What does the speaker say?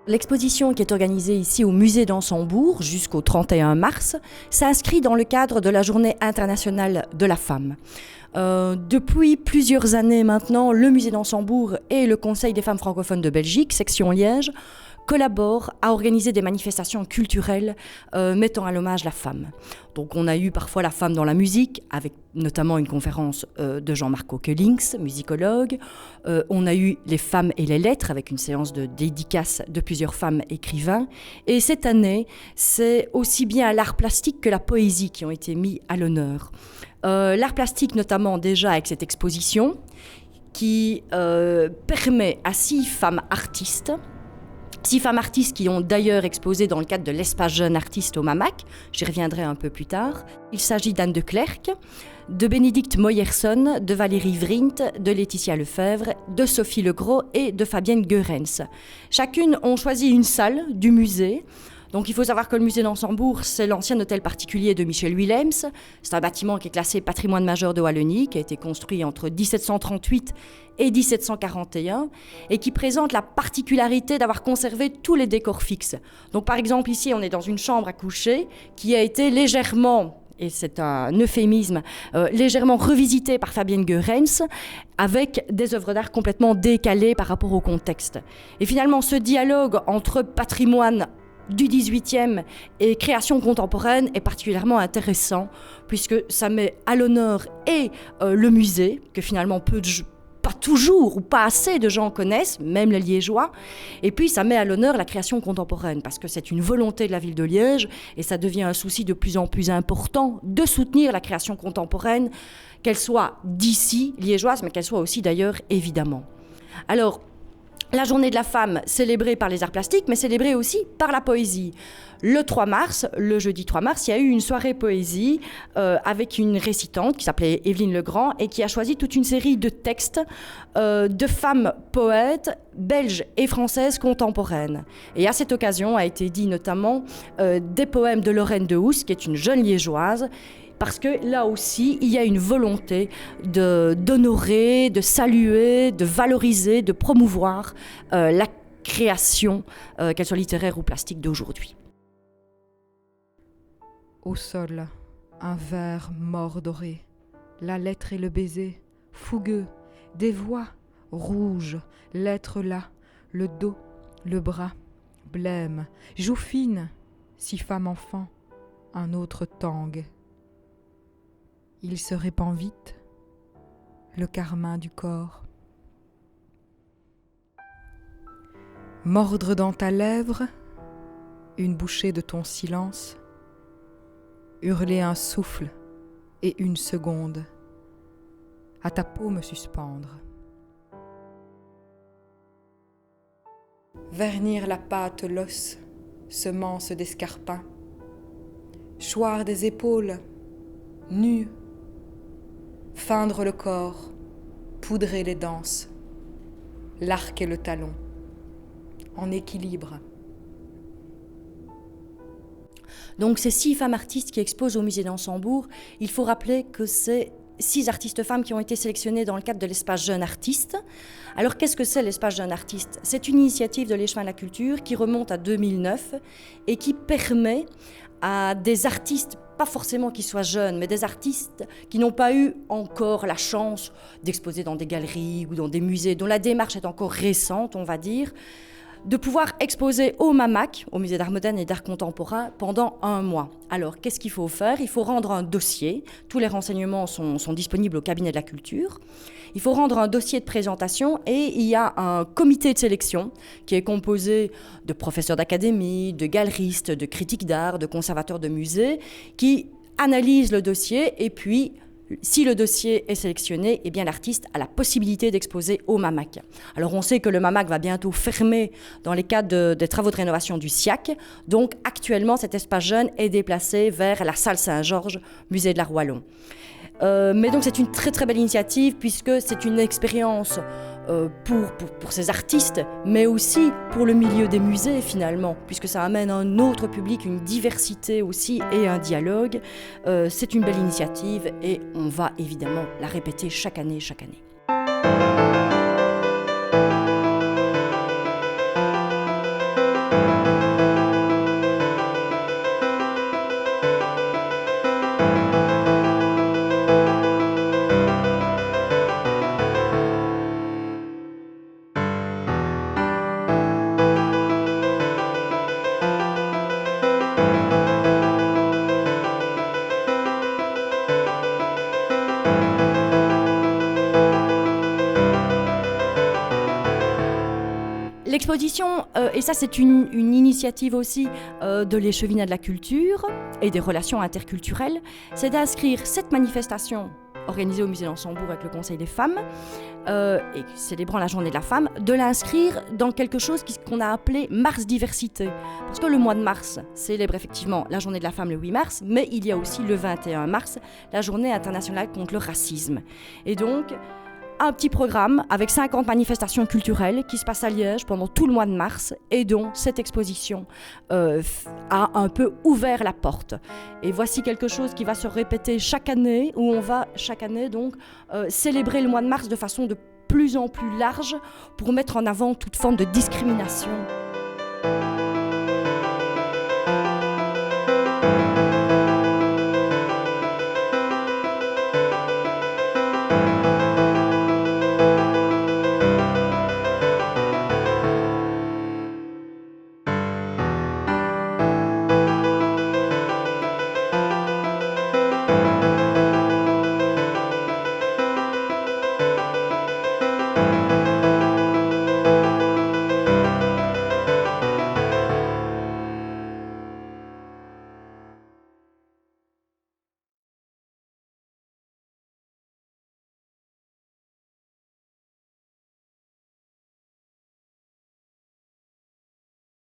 L'exposition qui est organisée ici au musée d'Ansembourg jusqu'au 31 mars s'inscrit dans le cadre de la Journée internationale de la femme. Depuis plusieurs années maintenant, le musée d'Ansembourg et le Conseil des femmes francophones de Belgique, section Liège, collaborent à organiser des manifestations culturelles mettant à l'hommage la femme. Donc on a eu parfois la femme dans la musique, avec notamment une conférence de Jean-Marc Aukelings, musicologue. On a eu les femmes et les lettres, avec une séance de dédicace de plusieurs femmes écrivains. Et cette année, c'est aussi bien l'art plastique que la poésie qui ont été mis à l'honneur. L'art plastique notamment déjà avec cette exposition qui permet à 6 femmes artistes qui ont d'ailleurs exposé dans le cadre de l'espace jeune artiste au MAMAC, j'y reviendrai un peu plus tard. Il s'agit d'Anne de Clercq, de Bénédicte Moyerson, de Valérie Vrint, de Laetitia Lefebvre, de Sophie Legros et de Fabienne Goerens. Chacune ont choisi une salle du musée. Donc il faut savoir que le musée d'Ansembourg, c'est l'ancien hôtel particulier de Michel Willems. C'est un bâtiment qui est classé patrimoine majeur de Wallonie, qui a été construit entre 1738 et 1741 et qui présente la particularité d'avoir conservé tous les décors fixes. Donc par exemple ici, on est dans une chambre à coucher qui a été légèrement, et c'est un euphémisme, légèrement revisitée par Fabienne Goerens, avec des œuvres d'art complètement décalées par rapport au contexte. Et finalement, ce dialogue entre patrimoine du XVIIIe et création contemporaine est particulièrement intéressant puisque ça met à l'honneur et le musée, que finalement pas toujours ou pas assez de gens connaissent, même les Liégeois, et puis ça met à l'honneur la création contemporaine parce que c'est une volonté de la ville de Liège et ça devient un souci de plus en plus important de soutenir la création contemporaine, qu'elle soit d'ici, liégeoise, mais qu'elle soit aussi d'ailleurs évidemment. Alors, la journée de la femme célébrée par les arts plastiques, mais célébrée aussi par la poésie. Le 3 mars, le jeudi 3 mars, il y a eu une soirée poésie avec une récitante qui s'appelait Evelyne Legrand et qui a choisi toute une série de textes de femmes poètes belges et françaises contemporaines. Et à cette occasion a été dit notamment des poèmes de Lorraine de Housse, qui est une jeune liégeoise, parce que là aussi, il y a une volonté d'honorer, de saluer, de valoriser, de promouvoir la création, qu'elle soit littéraire ou plastique, d'aujourd'hui. Au sol, un verre mort doré, la lettre et le baiser, fougueux, des voix rouges, l'être là, le dos, le bras, blême, joue fine, 6 femmes enfants, un autre tangue. Il se répand vite, le carmin du corps. Mordre dans ta lèvre, une bouchée de ton silence, hurler un souffle et une seconde, à ta peau me suspendre. Vernir la pâte, l'os, semence d'escarpins, choir des épaules, nues, feindre le corps, poudrer les danses, l'arc et le talon, en équilibre. Donc ces 6 femmes artistes qui exposent au musée d'Ansembourg, il faut rappeler que c'est 6 artistes femmes qui ont été sélectionnées dans le cadre de l'espace jeune artiste. Alors qu'est-ce que c'est l'espace jeune artiste ? C'est une initiative de l'Échevin de la Culture qui remonte à 2009 et qui permet à des artistes, pas forcément qu'ils soient jeunes, mais des artistes qui n'ont pas eu encore la chance d'exposer dans des galeries ou dans des musées, dont la démarche est encore récente, on va dire, de pouvoir exposer au MAMAC, au Musée d'Art Moderne et d'Art Contemporain, pendant 1 mois. Alors, qu'est-ce qu'il faut faire ? Il faut rendre un dossier. Tous les renseignements sont disponibles au cabinet de la culture. Il faut rendre un dossier de présentation et il y a un comité de sélection qui est composé de professeurs d'académie, de galeristes, de critiques d'art, de conservateurs de musées qui analysent le dossier et puis si le dossier est sélectionné, eh bien l'artiste a la possibilité d'exposer au MAMAC. Alors on sait que le MAMAC va bientôt fermer dans les cadres des travaux de rénovation du SIAC. Donc actuellement, cet espace jeune est déplacé vers la salle Saint-Georges, musée de l'Art wallon. Mais donc c'est une très très belle initiative puisque c'est une expérience pour ces artistes, mais aussi pour le milieu des musées finalement, puisque ça amène un autre public, une diversité aussi et un dialogue. C'est une belle initiative et on va évidemment la répéter chaque année. l'exposition, et ça c'est une initiative aussi de l'échevinat de la culture et des relations interculturelles, c'est d'inscrire cette manifestation organisée au musée d'Ansembourg avec le Conseil des femmes, et célébrant la journée de la femme, de l'inscrire dans quelque chose qu'on a appelé Mars Diversité. Parce que le mois de mars célèbre effectivement la journée de la femme le 8 mars, mais il y a aussi le 21 mars, la journée internationale contre le racisme. Et donc, un petit programme avec 50 manifestations culturelles qui se passent à Liège pendant tout le mois de mars et dont cette exposition a un peu ouvert la porte. Et voici quelque chose qui va se répéter chaque année, où on va chaque année donc célébrer le mois de mars de façon de plus en plus large pour mettre en avant toute forme de discrimination.